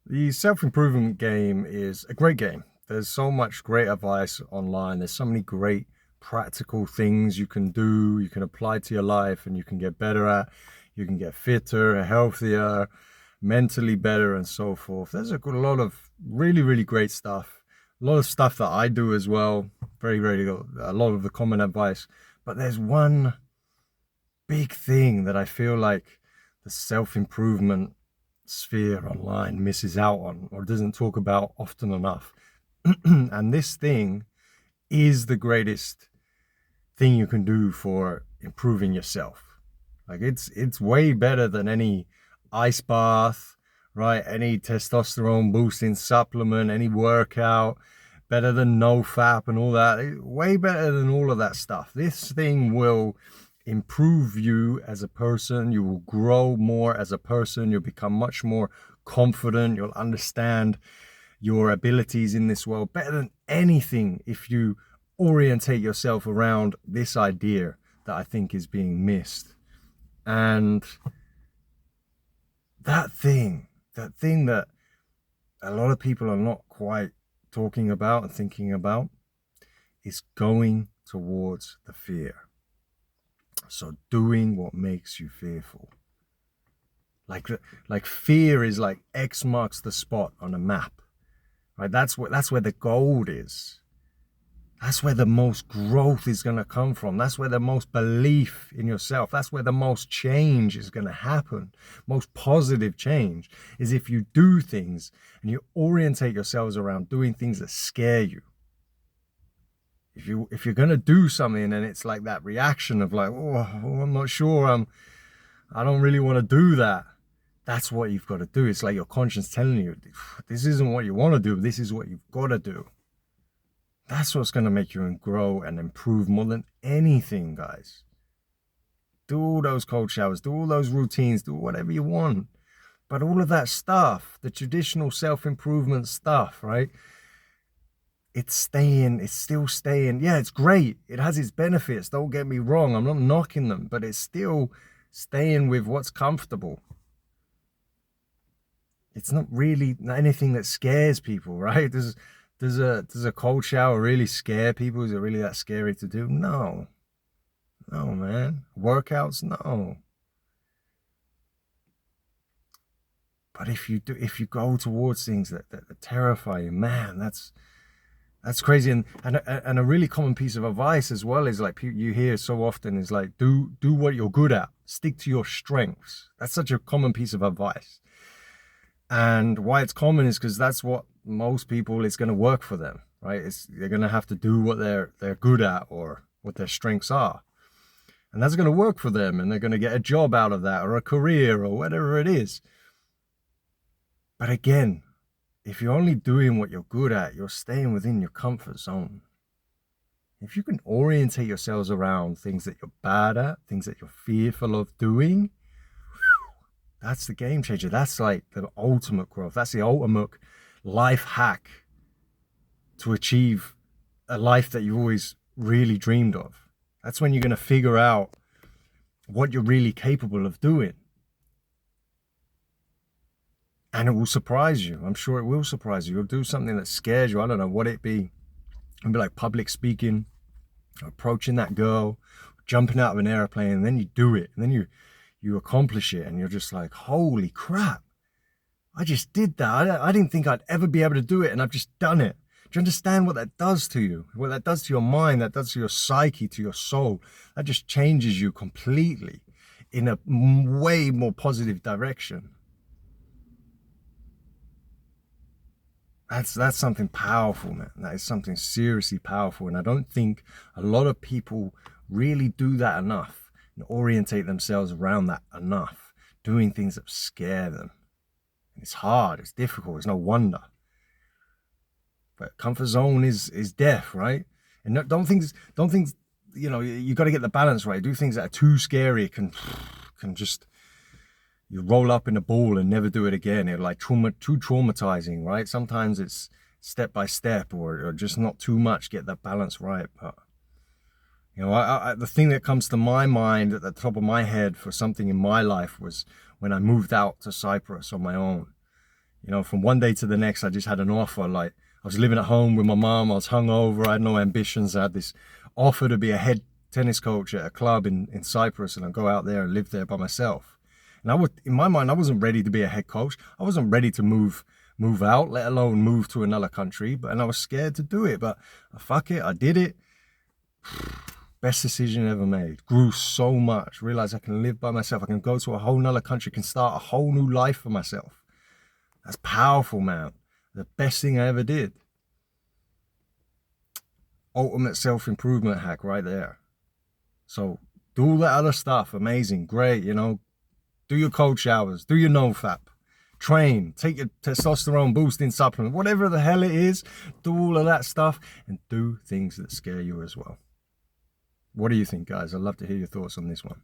The self-improvement game is a great game. There's so much great advice online. There's so many great practical things you can do, you can apply to your life, and you can get better at. You can get fitter, healthier, mentally better, and so forth. There's a lot of really, really great stuff. A lot of stuff that I do as well. Very, very a lot of the common advice. But there's one big thing that I feel like the self-improvement sphere online misses out on or doesn't talk about often enough. And this thing is the greatest thing you can do for improving yourself. Like it's way better than any ice bath, right? Any testosterone boosting supplement, any workout, better than no fap and all that. Way better than all of that stuff. This thing will improve you as a person. You will grow more as a person. You'll become much more confident. You'll understand your abilities in this world better than anything if you orientate yourself around this idea that I think is being missed. And that thing that a lot of people are not quite talking about and thinking about is going towards the fear. So doing what makes you fearful. Like fear is like X marks the spot on a map, right? That's where the gold is. That's where the most growth is going to come from. That's where the most belief in yourself, that's where the most change is going to happen. Most positive change is if you do things and you orientate yourselves around doing things that scare you. If you're going to do something and it's like that reaction of like, oh, I'm not sure, I don't really want to do that. That's what you've got to do. It's like your conscience telling you, this isn't what you want to do. This is what you've got to do. That's what's going to make you grow and improve more than anything, guys. Do all those cold showers, do all those routines, do whatever you want. But all of that stuff, the traditional self-improvement stuff, right? It's still staying. Yeah, it's great. It has its benefits. Don't get me wrong. I'm not knocking them, but it's still staying with what's comfortable. It's not really anything that scares people, right? Does a cold shower really scare people? Is it really that scary to do? No. No, man. Workouts? No. But if you go towards things that terrify you, man, that's crazy. And a really common piece of advice as well is like you hear so often is like do what you're good at. Stick to your strengths. That's such a common piece of advice. And why it's common is because that's what most people, it's going to work for them, right? They're going to have to do what they're good at or what their strengths are. And that's going to work for them, and they're going to get a job out of that or a career or whatever it is. But again, if you're only doing what you're good at, you're staying within your comfort zone. If you can orientate yourselves around things that you're bad at, things that you're fearful of doing, that's the game changer. That's like the ultimate growth. That's the ultimate life hack to achieve a life that you always really dreamed of. That's when you're going to figure out what you're really capable of doing. And it will surprise you. I'm sure it will surprise you. You'll do something that scares you. I don't know what it be. It'll be like public speaking, approaching that girl, jumping out of an airplane, and then you do it. And then you accomplish it, and you're just like, holy crap. I just did that. I didn't think I'd ever be able to do it, and I've just done it. Do you understand what that does to you? What that does to your mind, that does to your psyche, to your soul? That just changes you completely in a way more positive direction. That's something powerful, man. That is something seriously powerful. And I don't think a lot of people really do that enough and orientate themselves around that enough, doing things that scare them. It's hard, it's difficult, it's no wonder. But comfort zone is death, right? And don't think, you got to get the balance right. Do things that are too scary, can just, you roll up in a ball and never do it again. It's like too traumatizing, right? Sometimes it's step by step or just not too much, get that balance right. But the thing that comes to my mind at the top of my head for something in my life was when I moved out to Cyprus on my own. You know, from one day to the next, I just had an offer. Like, I was living at home with my mom. I was hungover. I had no ambitions. I had this offer to be a head tennis coach at a club in Cyprus, and I'd go out there and live there by myself. And in my mind, I wasn't ready to be a head coach. I wasn't ready to move out, let alone move to another country. And I was scared to do it. But fuck it, I did it. Best decision ever made. Grew so much. Realized I can live by myself. I can go to a whole nother country. Can start a whole new life for myself. That's powerful, man. The best thing I ever did. Ultimate self-improvement hack right there. So do all that other stuff. Amazing. Great. You know, do your cold showers. Do your NoFap. Train. Take your testosterone boosting supplement. Whatever the hell it is. Do all of that stuff. And do things that scare you as well. What do you think, guys? I'd love to hear your thoughts on this one.